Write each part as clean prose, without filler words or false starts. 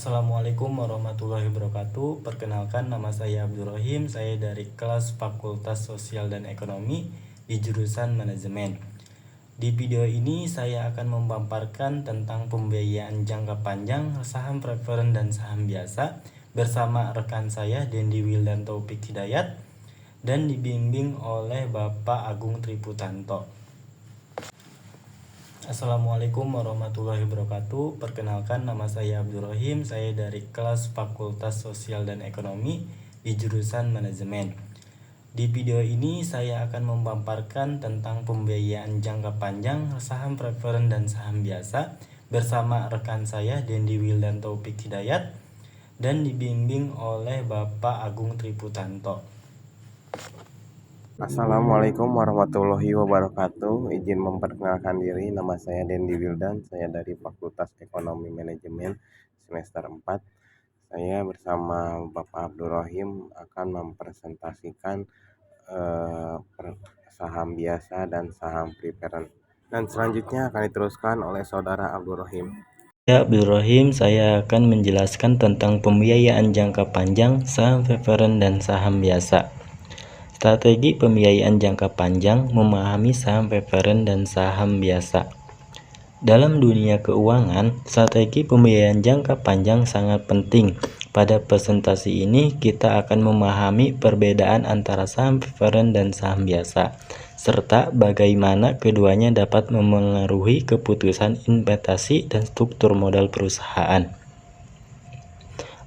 Assalamualaikum warahmatullahi wabarakatuh. Perkenalkan, nama saya Abdul Rohim. Saya dari kelas Fakultas Sosial dan Ekonomi di jurusan Manajemen. Di video ini saya akan memaparkan tentang pembiayaan jangka panjang, saham preferen dan saham biasa bersama rekan saya Dendi Wildan Taufik Hidayat dan dibimbing oleh Bapak Agung Triputanto. Assalamualaikum warahmatullahi wabarakatuh. Perkenalkan, nama saya Abdul Rohim. Saya dari kelas Fakultas Sosial dan Ekonomi di jurusan Manajemen. Di video ini saya akan memaparkan tentang pembiayaan jangka panjang, saham preferen dan saham biasa bersama rekan saya Dendi Wildan Taufik Hidayat dan dibimbing oleh Bapak Agung Triputanto. Assalamualaikum warahmatullahi wabarakatuh. Izin memperkenalkan diri, nama saya Dendi Wildan. Saya dari Fakultas Ekonomi Manajemen semester 4. Saya bersama Bapak Abdul Rohim akan mempresentasikan saham biasa dan saham preferen. Dan selanjutnya akan diteruskan oleh saudara Abdul Rohim. Ya, Abdul Rohim, saya akan menjelaskan tentang pembiayaan jangka panjang, saham preferen dan saham biasa. Strategi pembiayaan jangka panjang, memahami saham preferen dan saham biasa. Dalam dunia keuangan, strategi pembiayaan jangka panjang sangat penting. Pada presentasi ini kita akan memahami perbedaan antara saham preferen dan saham biasa, serta bagaimana keduanya dapat memengaruhi keputusan investasi dan struktur modal perusahaan.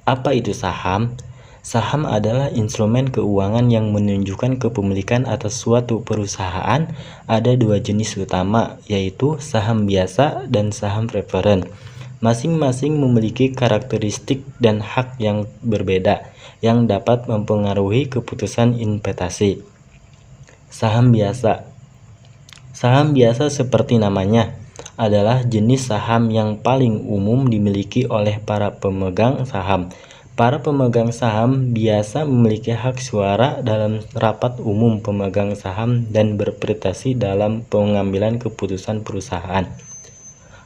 Apa itu saham? Saham adalah instrumen keuangan yang menunjukkan kepemilikan atas suatu perusahaan. Ada dua jenis utama, yaitu saham biasa dan saham preferen. Masing-masing memiliki karakteristik dan hak yang berbeda yang dapat mempengaruhi keputusan investasi. Saham biasa. Saham biasa seperti namanya adalah jenis saham yang paling umum dimiliki oleh para pemegang saham. Para pemegang saham biasa memiliki hak suara dalam rapat umum pemegang saham dan berprestasi dalam pengambilan keputusan perusahaan.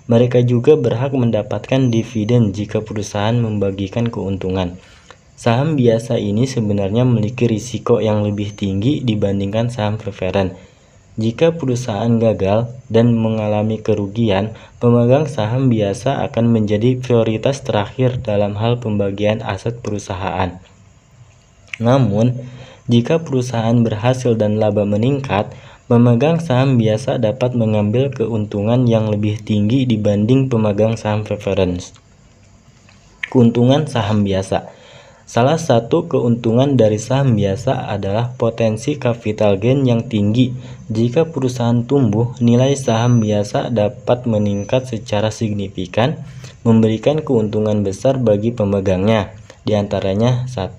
Mereka juga berhak mendapatkan dividen jika perusahaan membagikan keuntungan. Saham biasa ini sebenarnya memiliki risiko yang lebih tinggi dibandingkan saham preferen. Jika perusahaan gagal dan mengalami kerugian, pemegang saham biasa akan menjadi prioritas terakhir dalam hal pembagian aset perusahaan. Namun, jika perusahaan berhasil dan laba meningkat, pemegang saham biasa dapat mengambil keuntungan yang lebih tinggi dibanding pemegang saham preference. Keuntungan saham biasa. Salah satu keuntungan dari saham biasa adalah potensi capital gain yang tinggi. Jika perusahaan tumbuh, nilai saham biasa dapat meningkat secara signifikan, memberikan keuntungan besar bagi pemegangnya. Di antaranya 1.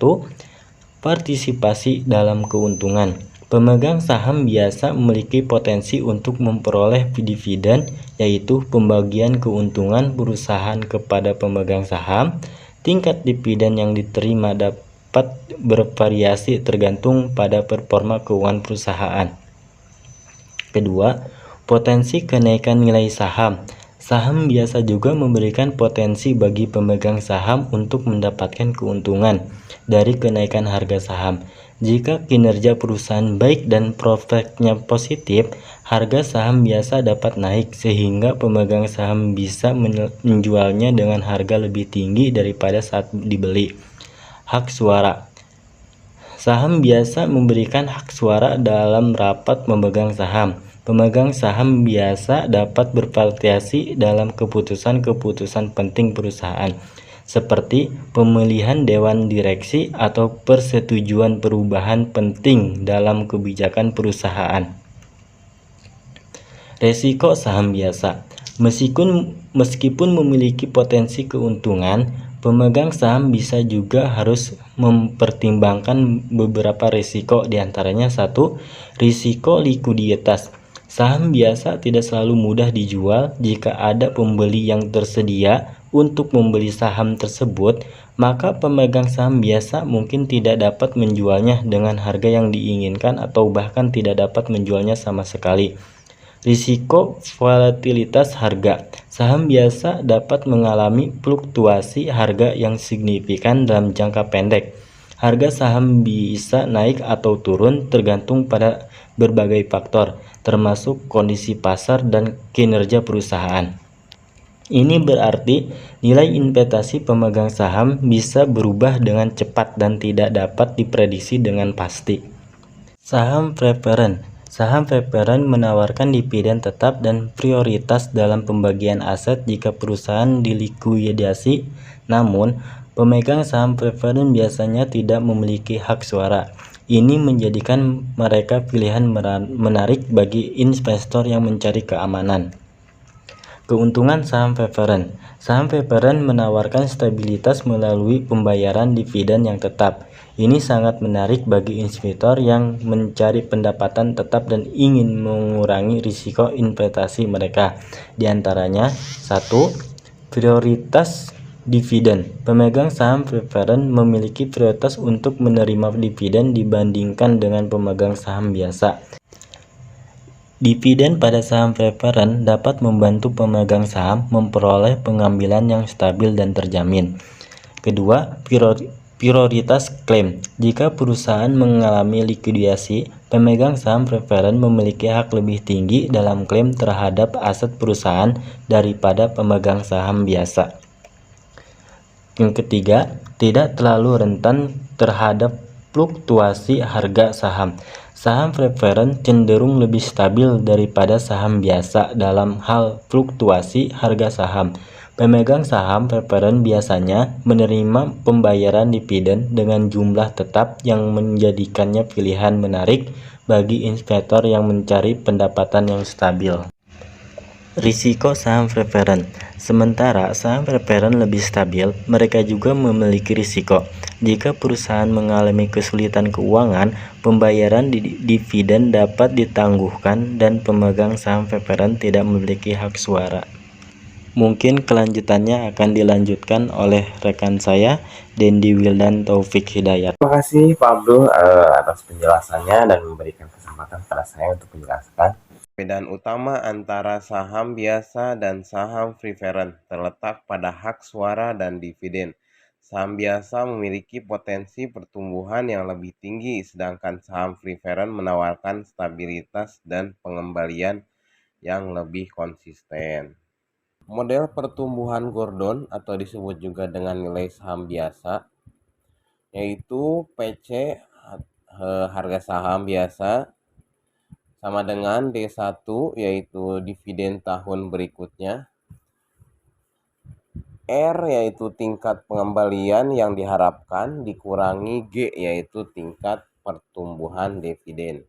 Partisipasi dalam keuntungan. Pemegang saham biasa memiliki potensi untuk memperoleh dividen, yaitu pembagian keuntungan perusahaan kepada pemegang saham. Tingkat dividen yang diterima dapat bervariasi tergantung pada performa keuangan perusahaan. Kedua, potensi kenaikan nilai saham. Saham biasa juga memberikan potensi bagi pemegang saham untuk mendapatkan keuntungan dari kenaikan harga saham. Jika kinerja perusahaan baik dan prospeknya positif, harga saham biasa dapat naik sehingga pemegang saham bisa menjualnya dengan harga lebih tinggi daripada saat dibeli. Hak suara. Saham biasa memberikan hak suara dalam rapat pemegang saham. Pemegang saham biasa dapat berpartisipasi dalam keputusan-keputusan penting perusahaan, seperti pemilihan dewan direksi atau persetujuan perubahan penting dalam kebijakan perusahaan. Resiko saham biasa. Meskipun memiliki potensi keuntungan, pemegang saham bisa juga harus mempertimbangkan beberapa risiko, diantaranya 1. Risiko likuiditas. Saham biasa tidak selalu mudah dijual. Jika ada pembeli yang tersedia untuk membeli saham tersebut, maka pemegang saham biasa mungkin tidak dapat menjualnya dengan harga yang diinginkan atau bahkan tidak dapat menjualnya sama sekali. Risiko volatilitas harga. Saham biasa dapat mengalami fluktuasi harga yang signifikan dalam jangka pendek. Harga saham bisa naik atau turun tergantung pada berbagai faktor, termasuk kondisi pasar dan kinerja perusahaan. Ini berarti nilai investasi pemegang saham bisa berubah dengan cepat dan tidak dapat diprediksi dengan pasti. Saham preferen. Saham preferen menawarkan dividen tetap dan prioritas dalam pembagian aset jika perusahaan dilikuidasi. Namun, pemegang saham preferen biasanya tidak memiliki hak suara. Ini menjadikan mereka pilihan menarik bagi investor yang mencari keamanan. Keuntungan saham preferen. Saham preferen menawarkan stabilitas melalui pembayaran dividen yang tetap. Ini sangat menarik bagi investor yang mencari pendapatan tetap dan ingin mengurangi risiko investasi mereka. Di antaranya, 1. Prioritas dividen. Pemegang saham preferen memiliki prioritas untuk menerima dividen dibandingkan dengan pemegang saham biasa. Dividen pada saham preferen dapat membantu pemegang saham memperoleh pengambilan yang stabil dan terjamin. Kedua, prioritas klaim. Jika perusahaan mengalami likuidasi, pemegang saham preferen memiliki hak lebih tinggi dalam klaim terhadap aset perusahaan daripada pemegang saham biasa. Yang ketiga, tidak terlalu rentan terhadap fluktuasi harga saham. Saham preferen cenderung lebih stabil daripada saham biasa dalam hal fluktuasi harga saham. Pemegang saham preferen biasanya menerima pembayaran dividen dengan jumlah tetap yang menjadikannya pilihan menarik bagi investor yang mencari pendapatan yang stabil. Risiko saham preferen. Sementara saham preferen lebih stabil, mereka juga memiliki risiko. Jika perusahaan mengalami kesulitan keuangan, pembayaran dividen dapat ditangguhkan dan pemegang saham preferen tidak memiliki hak suara. Mungkin kelanjutannya akan dilanjutkan oleh rekan saya, Dendi Wildan Taufik Hidayat. Terima kasih Pak Abdul atas penjelasannya dan memberikan kesempatan pada saya untuk menjelaskan. Perbedaan utama antara saham biasa dan saham preferen terletak pada hak suara dan dividen. Saham biasa memiliki potensi pertumbuhan yang lebih tinggi, sedangkan saham preferen menawarkan stabilitas dan pengembalian yang lebih konsisten. Model pertumbuhan Gordon atau disebut juga dengan nilai saham biasa, yaitu PC harga saham biasa sama dengan D1 yaitu dividen tahun berikutnya, R yaitu tingkat pengembalian yang diharapkan dikurangi G yaitu tingkat pertumbuhan dividen.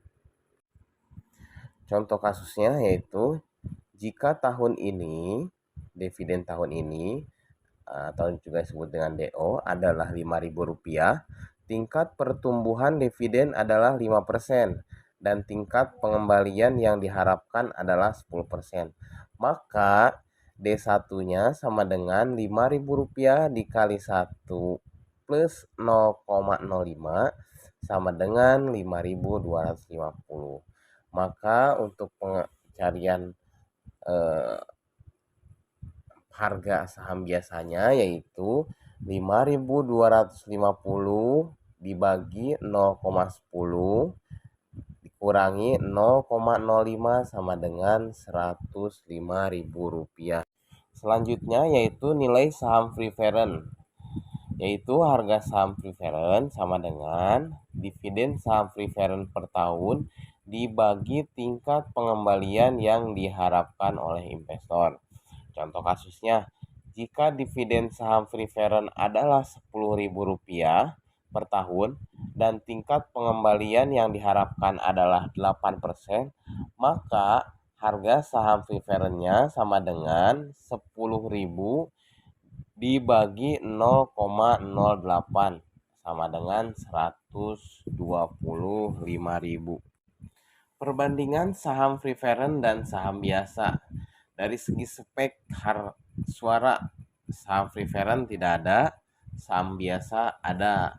Contoh kasusnya yaitu jika tahun ini dividen tahun ini atau juga disebut dengan DO adalah Rp5.000, tingkat pertumbuhan dividen adalah 5% dan tingkat pengembalian yang diharapkan adalah 10%. Maka D1-nya sama dengan Rp5.000 dikali 1 plus 0,05 sama dengan 5.250. Maka untuk pencarian harga saham biasanya yaitu 5.250 dibagi 0,10 dikurangi 0,05 sama dengan Rp105.000. Selanjutnya yaitu nilai saham preferen, yaitu harga saham preferen sama dengan dividen saham preferen per tahun dibagi tingkat pengembalian yang diharapkan oleh investor. Contoh kasusnya, jika dividen saham preferen adalah Rp10.000 per tahun dan tingkat pengembalian yang diharapkan adalah 8%, maka harga saham preferennya sama dengan 10.000 dibagi 0,08 sama dengan 125.000. Perbandingan saham preferen dan saham biasa. Dari segi spek suara, saham preferen tidak ada, saham biasa ada.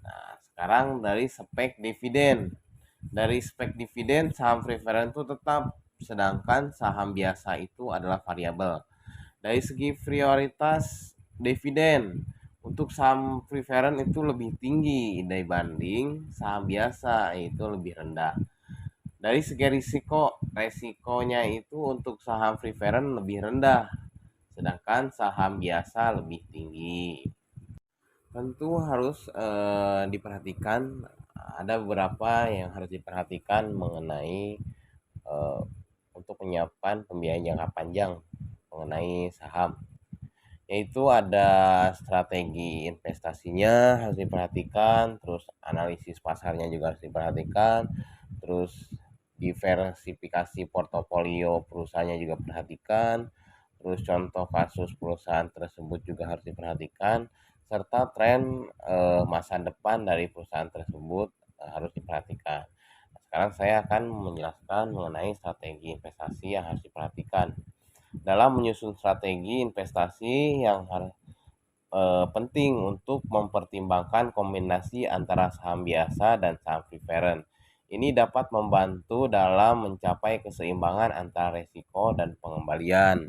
Nah, sekarang dari spek dividen. Dari spek dividen, saham preferen itu tetap sedangkan saham biasa itu adalah variabel. Dari segi prioritas dividen, untuk saham preferred itu lebih tinggi dibanding saham biasa, itu lebih rendah. Dari segi resikonya itu untuk saham preferred lebih rendah, sedangkan saham biasa lebih tinggi. Tentu harus diperhatikan, ada beberapa yang harus diperhatikan mengenai eh, untuk menyiapkan pembiayaan jangka panjang mengenai saham, yaitu ada strategi investasinya harus diperhatikan, terus analisis pasarnya juga harus diperhatikan, terus diversifikasi portofolio perusahaannya juga perhatikan, terus contoh kasus perusahaan tersebut juga harus diperhatikan, serta tren masa depan dari perusahaan tersebut harus diperhatikan. Sekarang saya akan menjelaskan mengenai strategi investasi yang harus diperhatikan. Dalam menyusun strategi investasi yang penting untuk mempertimbangkan kombinasi antara saham biasa dan saham preferred. Ini dapat membantu dalam mencapai keseimbangan antara risiko dan pengembalian.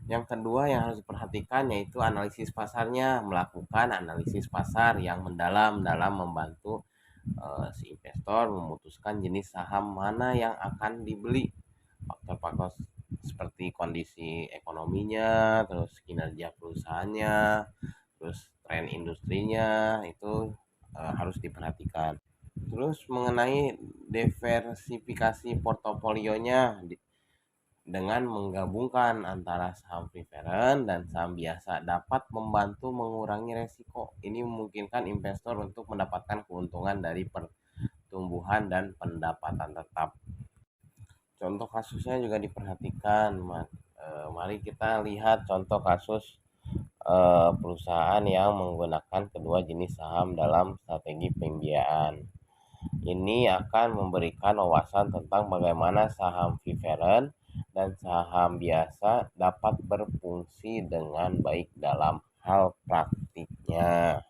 Yang kedua yang harus diperhatikan yaitu analisis pasarnya, melakukan analisis pasar yang mendalam dalam membantu si investor memutuskan jenis saham mana yang akan dibeli. Faktor-faktor seperti kondisi ekonominya, terus kinerja perusahaannya, terus tren industrinya itu harus diperhatikan. Terus mengenai diversifikasi portofolionya dengan menggabungkan antara saham preferred dan saham biasa dapat membantu mengurangi resiko. Ini memungkinkan investor untuk mendapatkan keuntungan dari pertumbuhan dan pendapatan tetap. Contoh kasusnya juga diperhatikan. Mari kita lihat contoh kasus perusahaan yang menggunakan kedua jenis saham dalam strategi pembiayaan. Ini akan memberikan wawasan tentang bagaimana saham preferred dan saham biasa dapat berfungsi dengan baik dalam hal praktiknya.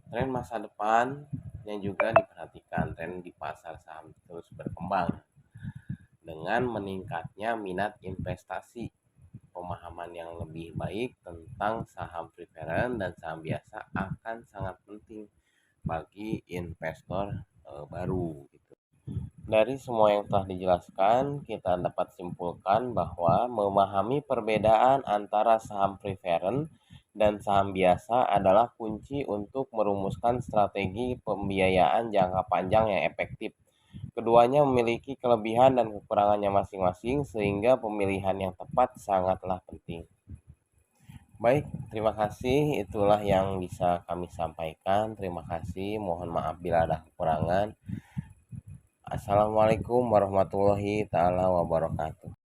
Tren masa depan yang juga diperhatikan, tren di pasar saham terus berkembang dengan meningkatnya minat investasi. Pemahaman yang lebih baik tentang saham preferred dan saham biasa akan sangat penting bagi investor baru. Dari semua yang telah dijelaskan, kita dapat simpulkan bahwa memahami perbedaan antara saham preferred dan saham biasa adalah kunci untuk merumuskan strategi pembiayaan jangka panjang yang efektif. Keduanya memiliki kelebihan dan kekurangannya masing-masing, sehingga pemilihan yang tepat sangatlah penting. Baik, terima kasih. Itulah yang bisa kami sampaikan. Terima kasih. Mohon maaf bila ada kekurangan. Assalamualaikum warahmatullahi taala wabarakatuh.